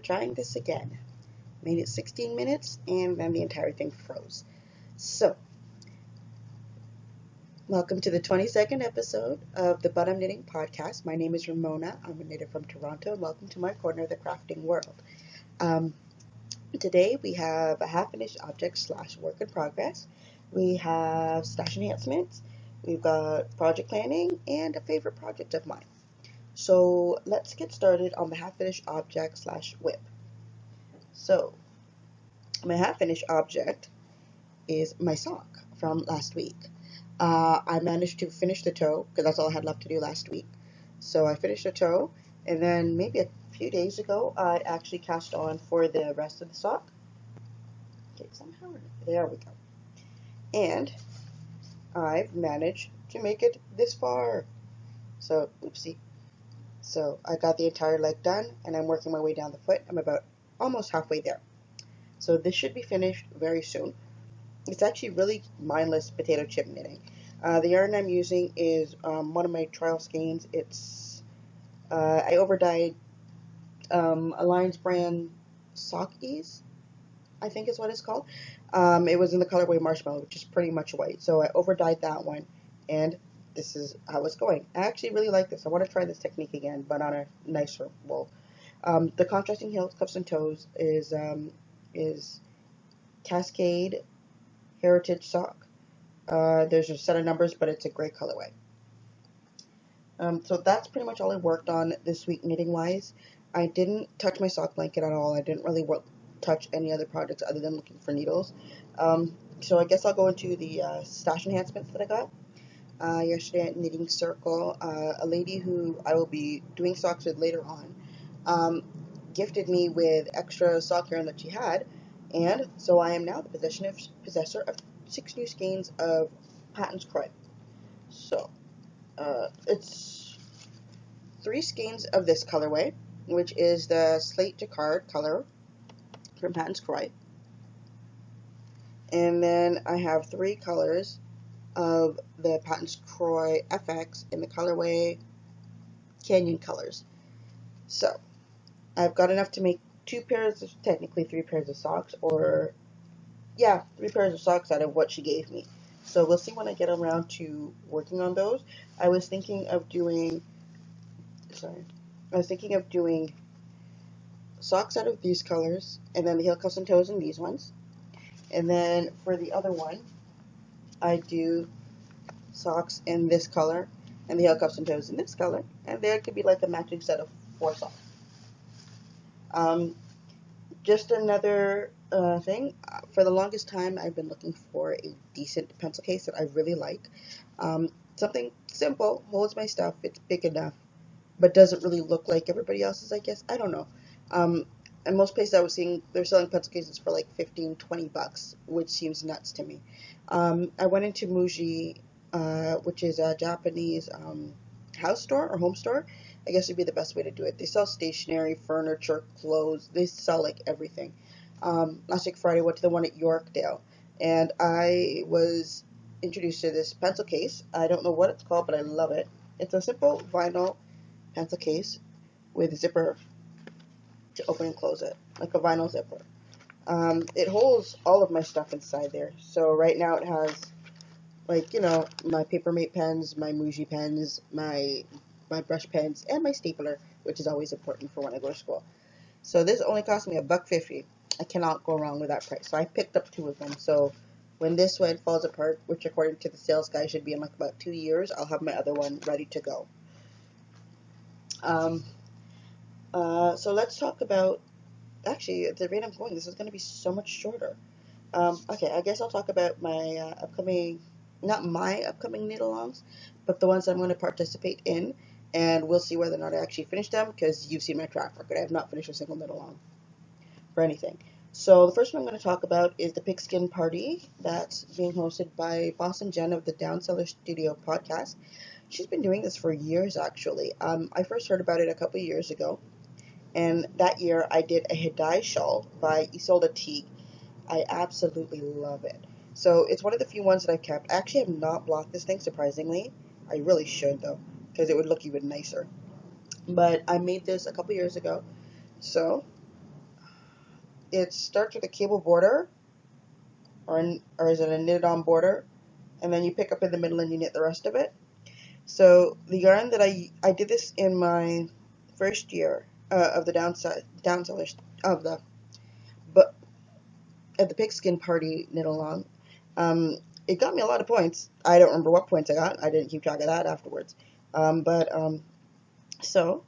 trying this again. Made it 16 minutes and then the entire thing froze. So, welcome to the 22nd episode of the But I'm Knitting podcast. My name is Ramona. I'm a knitter from Toronto, and welcome to my corner of the crafting world. Today we have a half-finished object / work in progress. We have stash enhancements. We've got project planning and a favorite project of mine. So let's get started on the half-finished object / whip. So my half-finished object is my sock from last week. I managed to finish the toe because that's all I had left to do last week. So I finished the toe, and then maybe a few days ago I actually cast on for the rest of the sock. Okay, somehow there we go. And I've managed to make it this far. So, oopsie. So I got the entire leg done, and I'm working my way down the foot. I'm about almost halfway there. So this should be finished very soon. It's actually really mindless potato chip knitting. The yarn I'm using is one of my trial skeins. It's I overdyed Alliance brand Sock Ease, I think is what it's called. It was in the colorway Marshmallow, which is pretty much white. So I overdyed that one, and this is how it's going. I actually really like this. I want to try this technique again, but on a nicer wool. The contrasting heels, cuffs, and toes is Cascade Heritage sock. There's a set of numbers, but it's a gray colorway. So that's pretty much all I worked on this week knitting wise. I didn't touch my sock blanket at all. I didn't really touch any other projects other than looking for needles. So I guess I'll go into the stash enhancements that I got. Yesterday at Knitting Circle, a lady who I will be doing socks with later on gifted me with extra sock yarn that she had. And so I am now the possessor of 6 new skeins of Patton's Croy. So, it's 3 skeins of this colorway, which is the Slate Jacquard color from Patton's Croy. And then I have 3 colors of the Patton's Croy FX in the colorway Canyon Colors. So, I've got enough to make 2 pairs, technically 3 pairs of socks, or, yeah, 3 pairs of socks out of what she gave me. So we'll see when I get around to working on those. I was thinking of doing socks out of these colors, and then the heel, cuffs, and toes in these ones. And then for the other one, I do socks in this color, and the heel, cuffs, and toes in this color, and there could be like a matching set of 4 socks. Just another thing, for the longest time I've been looking for a decent pencil case that I really like. Something simple, holds my stuff, it's big enough, but doesn't really look like everybody else's, I guess. I don't know. And most places I was seeing, they're selling pencil cases for like $15-20, which seems nuts to me. I went into Muji, which is a Japanese house store or home store. I guess would be the best way to do it. They sell stationery, furniture, clothes. They sell like everything. Last week Friday I went to the one at Yorkdale, and I was introduced to this pencil case. I don't know what it's called, but I love it. It's a simple vinyl pencil case with a zipper to open and close it, like a vinyl zipper. It holds all of my stuff inside there. So right now it has, like, you know, my Papermate pens, my Muji pens, my brush pens, and my stapler, which is always important for when I go to school. So this only cost me $1.50. I cannot go wrong with that price. So I picked up 2 of them. So when this one falls apart, which according to the sales guy should be in like about 2 years, I'll have my other one ready to go. So let's talk about, actually, at the rate I'm going, this is going to be so much shorter. Okay, I guess I'll talk about my not my upcoming knit-alongs, but the ones I'm going to participate in, and we'll see whether or not I actually finish them, because you've seen my track record. I have not finished a single knit-along for anything. So the first one I'm going to talk about is the Pigskin Party that's being hosted by Boston Jen of the Downseller Studio podcast. She's been doing this for years, actually. I first heard about it a couple years ago, and that year I did a Hidai shawl by Isolde Teague. I absolutely love it. So it's one of the few ones that I've kept. I actually have not blocked this thing, surprisingly. I really should, though, because it would look even nicer. But I made this a couple years ago. So it starts with a cable border, or is it a knitted on border, and then you pick up in the middle and you knit the rest of it. So the yarn that I did this in my first year of the downsellers of the but at the pigskin party knit along. It got me a lot of points. I don't remember what points I got. I didn't keep track of that afterwards. So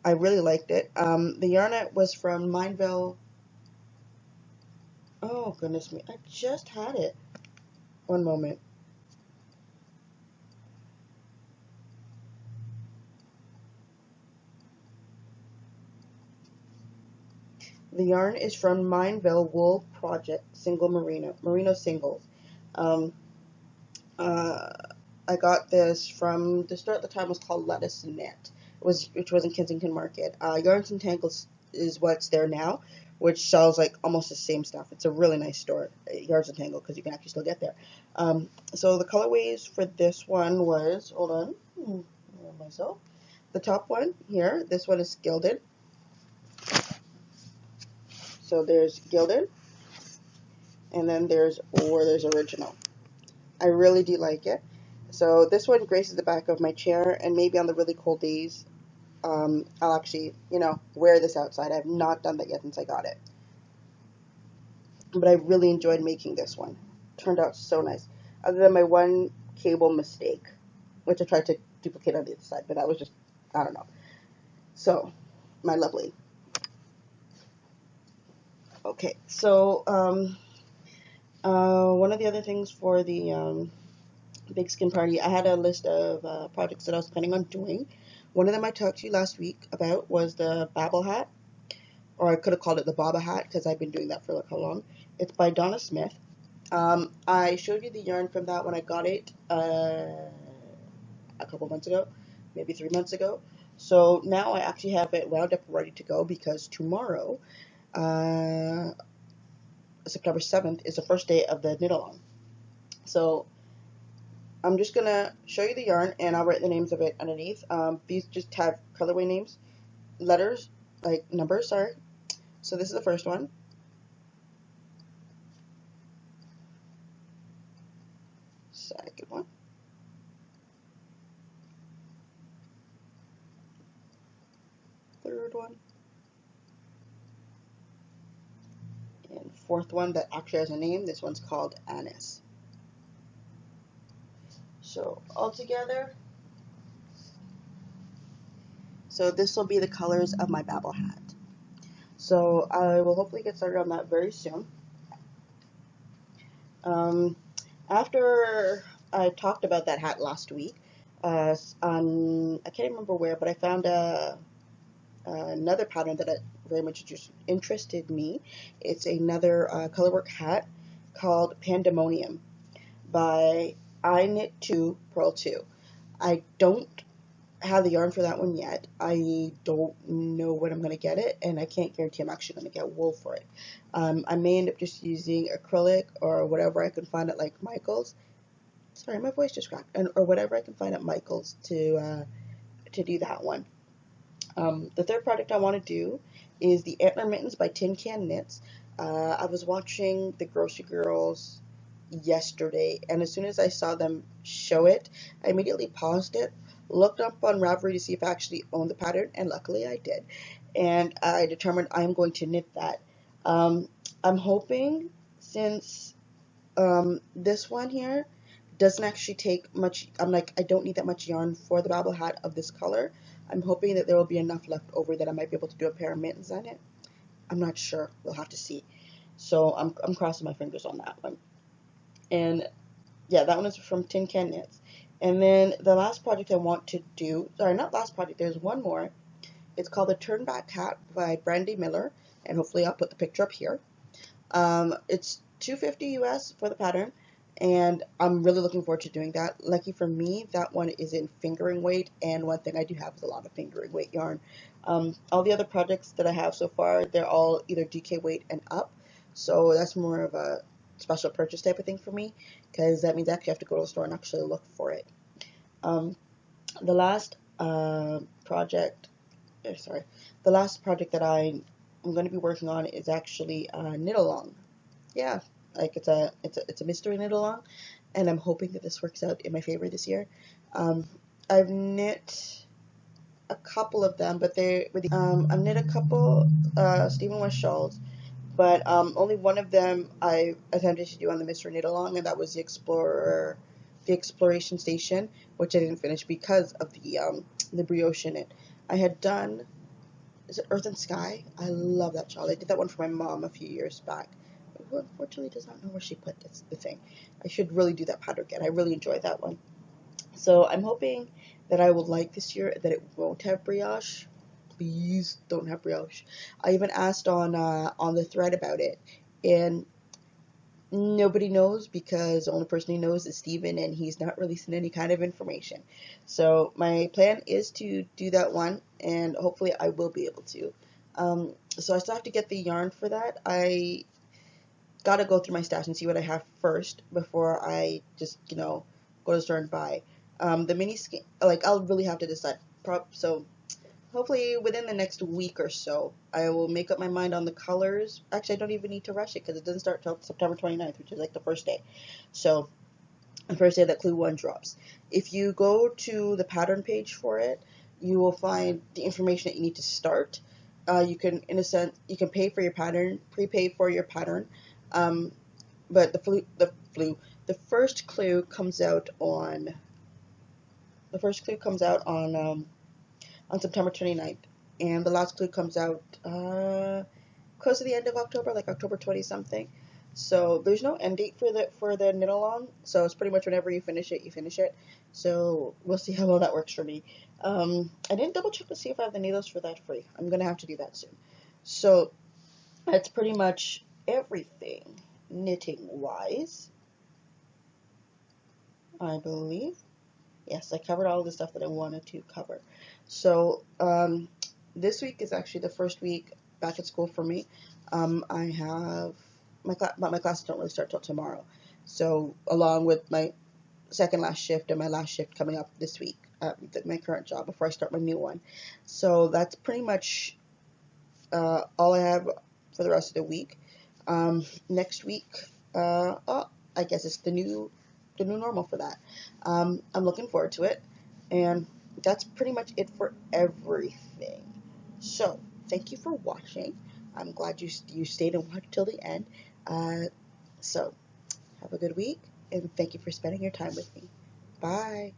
I really liked it. The yarn was from Mineville. Oh goodness me! I just had it. One moment. The yarn is from Mineville Wool Project Single Merino Singles. Um, I got this from the store at the time was called Lettuce and Knit, which was in Kensington Market. Yarns and Tangles is what's there now, which sells like almost the same stuff. It's a really nice store, Yarns and Tangle, because you can actually still get there. So the colorways for this one was, hold on, myself. The top one here, this one is gilded. So there's gilded, and then there's original. I really do like it. So this one graces the back of my chair, and maybe on the really cold days, I'll actually, wear this outside. I've not done that yet since I got it. But I really enjoyed making this one. Turned out so nice. Other than my one cable mistake, which I tried to duplicate on the other side, but that was just, I don't know. So, my lovely. Okay, so one of the other things for the big skin party, I had a list of projects that I was planning on doing. One of them I talked to you last week about was the Babble hat, or I could have called it the Baba hat because I've been doing that for like how long. It's by Donna Smith. I showed you the yarn from that when I got it a couple months ago, maybe 3 months ago. So now I actually have it wound up ready to go because tomorrow, September 7th, is the first day of the knit along. So I'm just gonna show you the yarn and I'll write the names of it underneath. These just have colorway names, letters, like numbers, sorry. So this is the first one. Second one. Third one. And fourth one that actually has a name. This one's called Anise. So all together, so this will be the colors of my Babble hat. So I will hopefully get started on that very soon. After I talked about that hat last week, I can't remember where, but I found another pattern that very much interested me. It's another colorwork hat called Pandamonium by I Knit 2 Purl 2. I don't have the yarn for that one yet. I don't know when I'm going to get it, and I can't guarantee I'm actually going to get wool for it. I may end up just using acrylic or whatever I can find at like Michael's. Sorry, my voice just cracked. Or whatever I can find at Michael's to do that one. The third project I want to do is the Antler Mittens by tincanknits. I was watching the Grocery Girls yesterday, and as soon as I saw them show it, I immediately paused it, looked up on Ravelry to see if I actually owned the pattern, and luckily I did. And I determined I'm going to knit that. I'm hoping, since this one here doesn't actually take much, I don't need that much yarn for the Babble hat of this color. I'm hoping that there will be enough left over that I might be able to do a pair of mittens on it. I'm not sure. We'll have to see. So I'm crossing my fingers on that one. And yeah, that one is from tincanknits. And then the last project I want to do, sorry, not last project, there's one more. It's called the Turnback Hat by Brandi Miller, and hopefully I'll put the picture up here. It's $250 US for the pattern, and I'm really looking forward to doing that. Lucky for me, that one is in fingering weight, and one thing I do have is a lot of fingering weight yarn. All the other projects that I have so far, they're all either DK weight and up, so that's more of a special purchase type of thing for me, because that means I actually have to go to the store and actually look for it. The last project that I I'm going to be working on is actually knit along. Yeah, like it's a mystery knit along, and I'm hoping that this works out in my favor this year. I've knit a couple of them, but I've knit a couple Stephen West shawls, but only one of them I attempted to do on the mystery knit along, and that was the exploration station, which I didn't finish because of the brioche in it. I had done, is it Earth and Sky? I love that shawl. I did that one for my mom a few years back. Who unfortunately does not know where she put the thing. I should really do that pattern again. I really enjoyed that one. So I'm hoping that I will like this year, that it won't have brioche. Please don't have brioche. I even asked on the thread about it, and nobody knows, because the only person who knows is Steven, and he's not releasing any kind of information. So my plan is to do that one, and hopefully I will be able to. So I still have to get the yarn for that. I gotta go through my stash and see what I have first before I just, go to the store and buy. The mini skein, like, I'll really have to decide. So hopefully within the next week or so, I will make up my mind on the colors. Actually, I don't even need to rush it because it doesn't start till September 29th, which is like the first day. So the first day that Clue 1 drops. If you go to the pattern page for it, you will find the information that you need to start. You can, in a sense, you can pay for your pattern, prepay for your pattern. But the first clue comes out on on September 29th, and the last clue comes out close to the end of October, like October 20 something. So there's no end date for the knit along, so it's pretty much whenever you finish it, you finish it. So we'll see how well that works for me. I didn't double check to see if I have the needles for that free. I'm gonna have to do that soon. So that's pretty much everything knitting wise, I believe. Yes, I covered all the stuff that I wanted to cover. So this week is actually the first week back at school for me. I have my classes don't really start till tomorrow. So along with my second last shift and my last shift coming up this week at my current job before I start my new one. So that's pretty much all I have for the rest of the week. Next week, I guess it's the new normal for that. I'm looking forward to it, and that's pretty much it for everything. So thank you for watching. I'm glad you stayed and watched till the end. So have a good week, and thank you for spending your time with me. Bye.